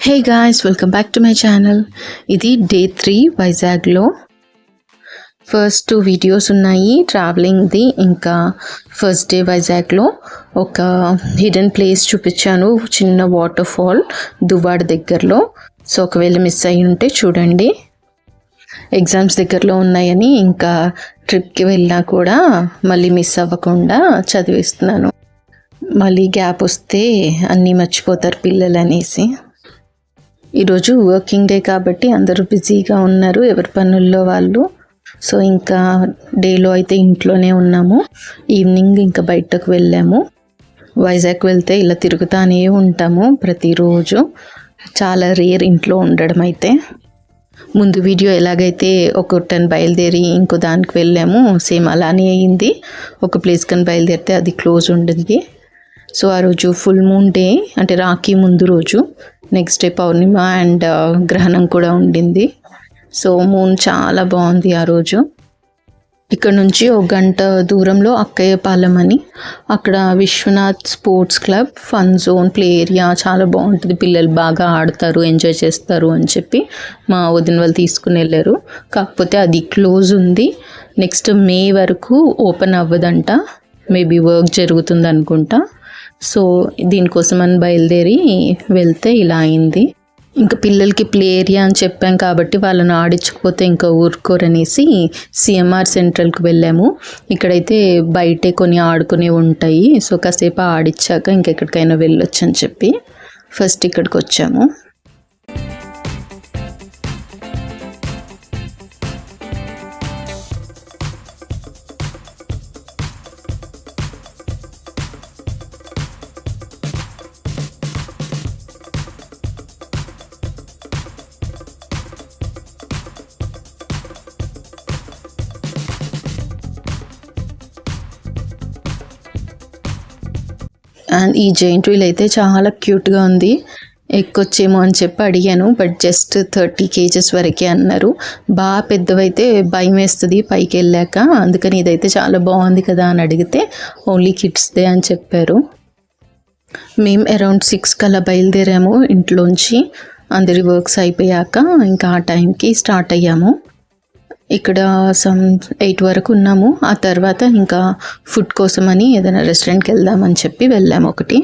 Hey guys, welcome back to my channel. ఇది day 3 వైజాగ్లో. First 2 videos ఉన్నాయి ట్రావెలింగ్ది. ఇంకా ఫస్ట్ డే వైజాగ్లో ఒక హిడెన్ ప్లేస్ చూపించాను, చిన్న వాటర్ ఫాల్ దువ్వాడ దగ్గరలో. సో ఒకవేళ మిస్ అయ్యి ఉంటే చూడండి. ఎగ్జామ్స్ దగ్గరలో ఉన్నాయని ఇంకా ట్రిప్కి వెళ్ళినా కూడా మళ్ళీ మిస్ అవ్వకుండా చదివిస్తున్నాను. మళ్ళీ గ్యాప్ వస్తే అన్నీ మర్చిపోతారు పిల్లలు అనేసి. ఈరోజు వర్కింగ్ డే కాబట్టి అందరూ బిజీగా ఉన్నారు, ఎవరి పనుల్లో వాళ్ళు. సో ఇంకా డేలో అయితే ఇంట్లోనే ఉన్నాము, ఈవినింగ్ ఇంకా బయటకు వెళ్ళాము. వైజాగ్ వెళ్తే ఇలా తిరుగుతానే ఉంటాము ప్రతిరోజు, చాలా రేర్ ఇంట్లో ఉండడం అయితే. ముందు వీడియో ఎలాగైతే ఒక 10 బయలుదేరి ఇంకో దానికి వెళ్ళాము, సేమ్ అలానే అయింది. ఒక ప్లేస్ కానీ బయలుదేరితే అది క్లోజ్ ఉండింది. సో ఆ రోజు ఫుల్ మూన్ డే, అంటే రాఖీ ముందు రోజు. నెక్స్ట్ డే పౌర్ణిమ అండ్ గ్రహణం కూడా ఉండింది. సో మూన్ చాలా బాగుంది ఆ రోజు. ఇక్కడ నుంచి 1 గంట దూరంలో అక్కయ్యపాలెం అని, అక్కడ Vishwanath sports club, fun zone, play area చాలా బాగుంటుంది. పిల్లలు బాగా ఆడతారు, ఎంజాయ్ చేస్తారు అని చెప్పి మా వదిన వాళ్ళు తీసుకుని వెళ్ళారు. కాకపోతే అది క్లోజ్ ఉంది. నెక్స్ట్ మే వరకు ఓపెన్ అవ్వదంట, మేబీ వర్క్ జరుగుతుంది అనుకుంటా. సో దీనికోసం అని బయలుదేరి వెళ్తే ఇలా అయింది. ఇంకా పిల్లలకి ప్లే ఏరియా అని చెప్పాం కాబట్టి వాళ్ళని ఆడించకపోతే ఇంకా ఊరుకోరనేసి సిఎంఆర్ సెంట్రల్కి వెళ్ళాము. ఇక్కడైతే బయటే కొన్ని ఆడుకునే ఉంటాయి. సో కాసేపు ఆడిచ్చాక ఇంకెక్కడికైనా వెళ్ళొచ్చు అని చెప్పి ఫస్ట్ ఇక్కడికి వచ్చాము. అండ్ ఈ జైంట్ వీల్ అయితే చాలా క్యూట్గా ఉంది. ఎక్కొచ్చేమో అని చెప్పి అడిగాను, బట్ జస్ట్ 30 kgs వరకే అన్నారు. బాగా పెద్దవైతే భయం వేస్తుంది పైకి వెళ్ళాక, అందుకని ఇదైతే చాలా బాగుంది కదా అని అడిగితే ఓన్లీ కిడ్స్దే అని చెప్పారు. మేము అరౌండ్ 6 కల్లా బయలుదేరాము ఇంట్లోంచి. అందరి వర్క్స్ అయిపోయాక ఇంకా ఆ టైంకి స్టార్ట్ అయ్యాము. ఇక్కడ 8 వరకు ఉన్నాము. ఆ తర్వాత ఇంకా ఫుడ్ కోసమని ఏదైనా రెస్టారెంట్కి వెళ్దామని చెప్పి వెళ్ళాము ఒకటి.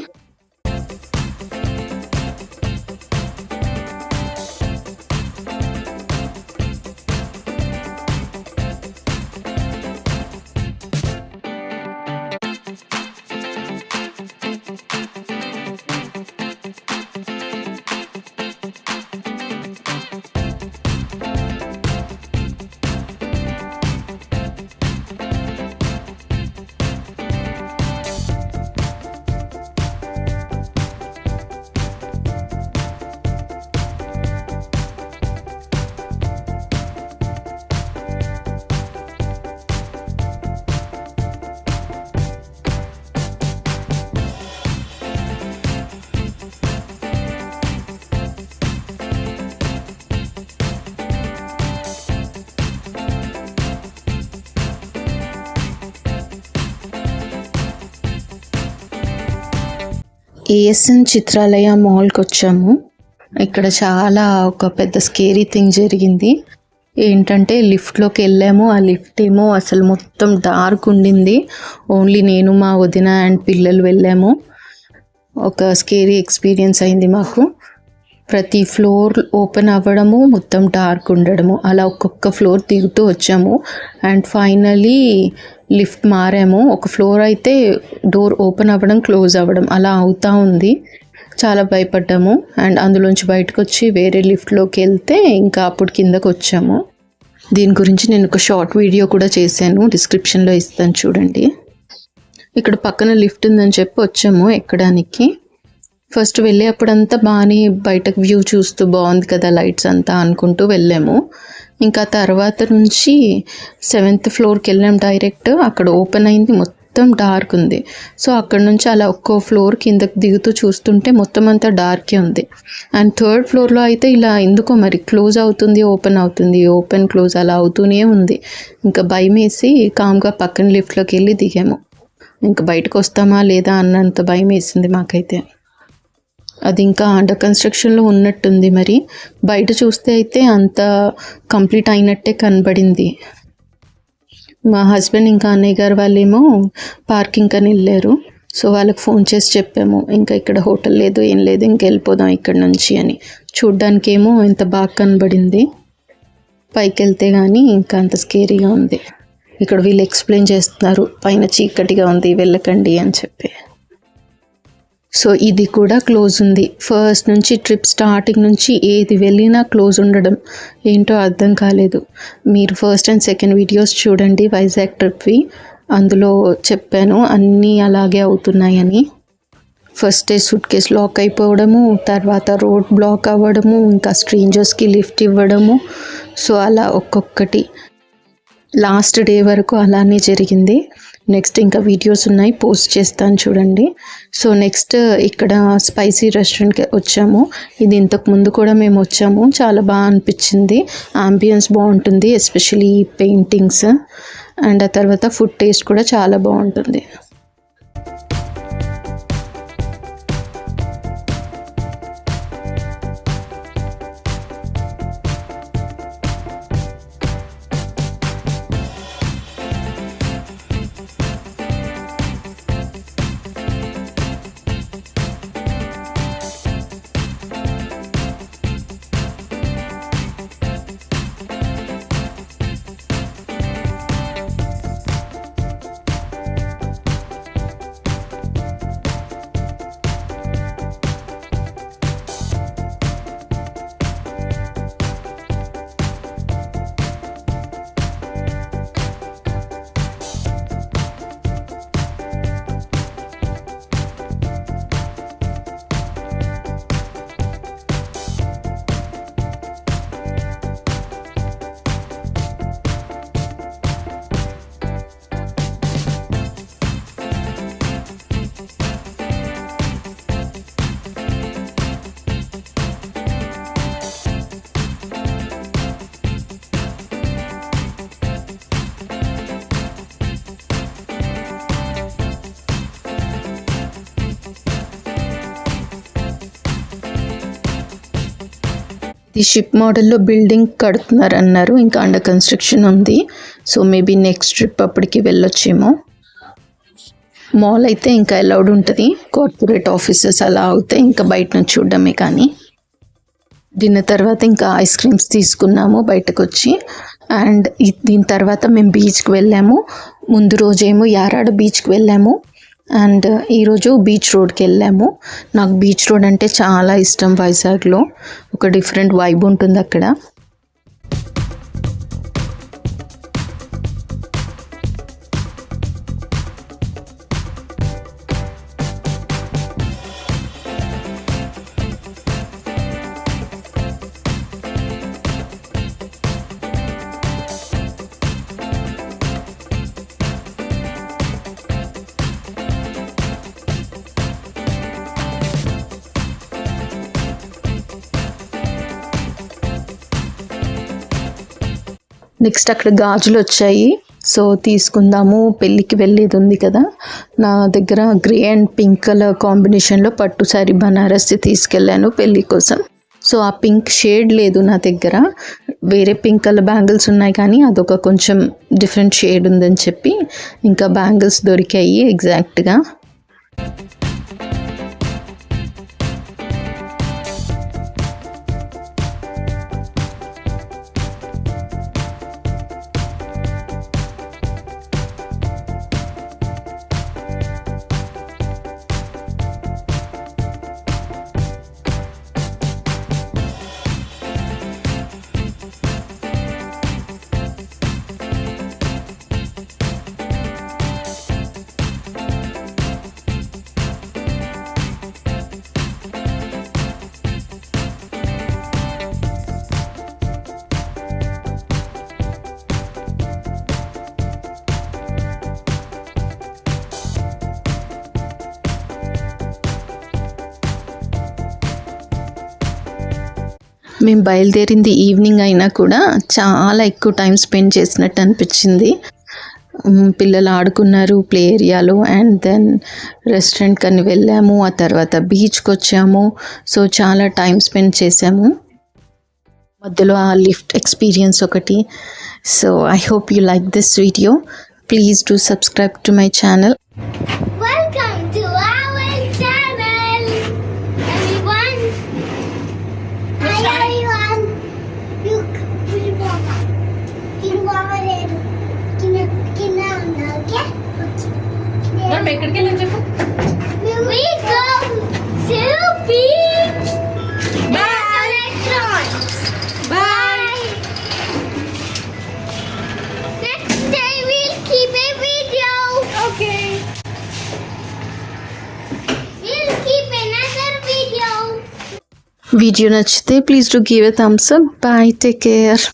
ఏఎస్ఎన్ చిత్రాలయ మాల్కి వచ్చాము. ఇక్కడ చాలా ఒక పెద్ద స్కేరీ థింగ్ జరిగింది. ఏంటంటే లిఫ్ట్లోకి వెళ్ళాము, ఆ లిఫ్ట్ ఏమో అసలు మొత్తం డార్క్ ఉండింది. ఓన్లీ నేను, మా వదిన అండ్ పిల్లలు వెళ్ళాము. ఒక స్కేరీ ఎక్స్పీరియన్స్ అయింది మాకు. ప్రతి ఫ్లోర్ ఓపెన్ అవ్వడము, మొత్తం డార్క్ ఉండడము, అలా ఒక్కొక్క ఫ్లోర్ దిగుతూ వచ్చాము. అండ్ ఫైనలీ లిఫ్ట్ మారాము. ఒక ఫ్లోర్ అయితే డోర్ ఓపెన్ అవ్వడం, క్లోజ్ అవ్వడం అలా అవుతూ ఉంది. చాలా భయపడ్డాము. అండ్ అందులోంచి బయటకు వచ్చి వేరే లిఫ్ట్లోకి వెళ్తే ఇంకా అప్పుడు కిందకు వచ్చాము. దీని గురించి నేను ఒక షార్ట్ వీడియో కూడా చేశాను, డిస్క్రిప్షన్లో ఇస్తాను చూడండి. ఇక్కడ పక్కన లిఫ్ట్ ఉందని చెప్పి వచ్చాము ఎక్కడానికి. ఫస్ట్ వెళ్ళేప్పుడంతా బాగానే బయటకు వ్యూ చూస్తూ బాగుంది కదా లైట్స్ అంతా అనుకుంటూ వెళ్ళాము. ఇంకా తర్వాత నుంచి 7th ఫ్లోర్కి వెళ్ళాం డైరెక్ట్. అక్కడ ఓపెన్ అయింది, మొత్తం డార్క్ ఉంది. సో అక్కడ నుంచి అలా ఒక్కో ఫ్లోర్ కిందకి దిగుతూ చూస్తుంటే మొత్తం అంతా డార్కే ఉంది. అండ్ 3rd ఫ్లోర్లో అయితే ఇలా ఎందుకో మరి క్లోజ్ అవుతుంది, ఓపెన్ అవుతుంది, ఓపెన్ క్లోజ్ అలా అవుతూనే ఉంది. ఇంకా భయం వేసి కామ్గా పక్కన లిఫ్ట్లోకి వెళ్ళి దిగాము. ఇంకా బయటకు వస్తామా లేదా అన్నంత భయం వేసింది మాకైతే. అది ఇంకా అండర్ కన్స్ట్రక్షన్లో ఉన్నట్టుంది. మరి బయట చూస్తే అయితే అంత కంప్లీట్ అయినట్టే కనబడింది. మా హస్బెండ్ ఇంకా అన్నయ్య గారు వాళ్ళేమో పార్కింగ్ అని వెళ్ళారు. సో వాళ్ళకి ఫోన్ చేసి చెప్పాము, ఇంకా ఇక్కడ హోటల్ లేదు ఏం లేదు, ఇంక వెళ్ళిపోదాం ఇక్కడ నుంచి అని. చూడ్డానికేమో ఎంత బాగా కనబడింది, పైకి వెళ్తే కానీ ఇంకా అంత స్కేరీగా ఉంది. ఇక్కడ వీళ్ళు ఎక్స్ప్లెయిన్ చేస్తున్నారు, పైన చీకటిగా ఉంది వెళ్ళకండి అని చెప్పి. సో ఇది కూడా క్లోజ్ ఉంది. ఫస్ట్ నుంచి ట్రిప్ స్టార్టింగ్ నుంచి ఏది వెళ్ళినా క్లోజ్ ఉండడం ఏంటో అర్థం కాలేదు. మీరు ఫస్ట్ అండ్ సెకండ్ వీడియోస్ చూడండి వైజాగ్ ట్రిప్వి, అందులో చెప్పాను అన్నీ అలాగే అవుతున్నాయని. First day suitcase lock అయిపోవడము, తర్వాత రోడ్ బ్లాక్ అవ్వడము, ఇంకా స్ట్రేంజర్స్కి లిఫ్ట్ ఇవ్వడము. సో అలా ఒక్కొక్కటి లాస్ట్ డే వరకు అలానే జరిగింది. నెక్స్ట్ ఇంకా వీడియోస్ ఉన్నాయి, పోస్ట్ చేస్తాను చూడండి. సో నెక్స్ట్ ఇక్కడ స్పైసీ రెస్టారెంట్కి వచ్చాము. ఇది ఇంతకు ముందు కూడా మేము వచ్చాము, చాలా బాగా అనిపించింది. ఆంబియన్స్ బాగుంటుంది, ఎస్పెషలీ పెయింటింగ్స్, అండ్ ఆ తర్వాత ఫుడ్ టేస్ట్ కూడా చాలా బాగుంటుంది. ఈ షిప్ మోడల్లో బిల్డింగ్ కడుతున్నారు అన్నారు, ఇంకా అండర్ కన్స్ట్రక్షన్ ఉంది. సో మేబీ నెక్స్ట్ ట్రిప్ అప్పటికి వెళ్ళొచ్చేమో. మాల్ అయితే ఇంకా అలౌడ్ ఉంటుంది, కార్పొరేట్ ఆఫీసెస్ అలా అవుతాయి, ఇంకా బయట నుంచి చూడడమే. కానీ డిన్నర్ తర్వాత ఇంకా ఐస్ క్రీమ్స్ తీసుకున్నాము బయటకు వచ్చి. అండ్ దీని తర్వాత మేము బీచ్కి వెళ్ళాము. ముందు రోజేమో యారాడ బీచ్కి వెళ్ళాము, అండ్ ఈరోజు బీచ్ రోడ్కి వెళ్ళాము. నాకు బీచ్ రోడ్ అంటే చాలా ఇష్టం. వైజాగ్లో ఒక డిఫరెంట్ వైబ్ ఉంటుంది అక్కడ. నెక్స్ట్ అక్కడ గాజులు వచ్చాయి, సో తీసుకుందాము, పెళ్ళికి వెళ్ళేది ఉంది కదా. నా దగ్గర గ్రే అండ్ పింక్ కలర్ కాంబినేషన్లో పట్టు శారీ బనారస్సి తీసుకెళ్ళాను పెళ్ళి కోసం. సో ఆ పింక్ షేడ్ లేదు నా దగ్గర, వేరే పింక్ కలర్ బ్యాంగిల్స్ ఉన్నాయి కానీ అదొక కొంచెం డిఫరెంట్ షేడ్ ఉందని చెప్పి ఇంకా బ్యాంగిల్స్ దొరికాయి ఎగ్జాక్ట్గా. మేము బయలుదేరింది ఈవినింగ్ అయినా కూడా చాలా ఎక్కువ టైం స్పెండ్ చేసినట్టు అనిపించింది. పిల్లలు ఆడుకున్నారు ప్లే ఏరియాలో. అండ్ దెన్ రెస్టారెంట్ కని వెళ్ళాము, ఆ తర్వాత బీచ్కి వచ్చాము. సో చాలా టైం స్పెండ్ చేసాము. మధ్యలో ఆ లిఫ్ట్ ఎక్స్పీరియన్స్ ఒకటి. So I hope you like this video. Please do subscribe to my channel. Welcome to our channel, everyone. Hi everyone. Look, Kiribaba. Kiribaba లేదు. కింద ఉన్నా, okay? మనం ఎక్కడికి వెళ్ళాం చెప్పు. We go to beach. Restaurant. Bye. Next day we'll keep a video. Okay. We'll keep another video. Video నచ్చితే please do give a thumbs up. Bye, take care.